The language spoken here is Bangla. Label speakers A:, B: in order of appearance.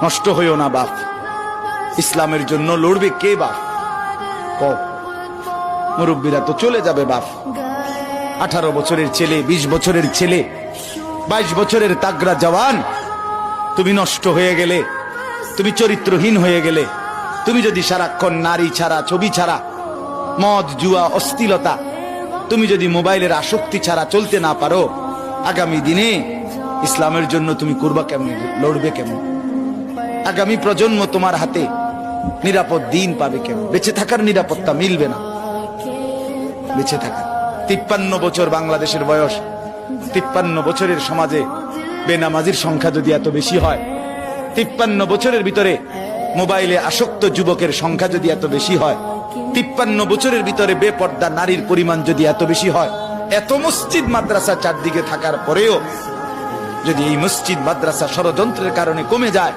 A: নষ্ট হইও না বাপ। ইসলামের জন্য লড়বে কে বাপ? মুরব্বীরা তো চলে যাবে বাপ। 18 বছরের ছেলে, 20 বছরের ছেলে, 22 বছরের তাগড়া জওয়ান, তুমি নষ্ট হয়ে গেলে, তুমি চরিত্রহীন হয়ে গেলে, তুমি যদি সারাক্ষণ নারী ছাড়া, ছবি ছাড়া, মদ জুয়া অশ্লীলতা, তুমি যদি মোবাইলের আসক্তি ছাড়া চলতে না পারো, আগামী দিনে ইসলামের জন্য তুমি করবা কেমন, লড়বে কেমন? আগামী প্রজন্ম তোমার হাতে নিরাপদ দিন পাবে কেমন? বেঁচে থাকার নিরাপত্তা মিলবে না। বেঁচে থাকা 53 বছর বাংলাদেশের বয়স, 53 বছরের সমাজে বেনামাজির সংখ্যা যদি এত বেশি হয়, 53 বছরের ভিতরে মোবাইলে আসক্ত যুবকের সংখ্যা যদি এত বেশি হয়, 53 বছরের ভিতরে বেপর্দা নারীর পরিমাণ যদি এত বেশি হয়, এত মসজিদ মাদ্রাসা চারদিকে থাকার পরেও যদি এই মসজিদ মাদ্রাসা ষড়যন্ত্রের কারণে কমে যায়,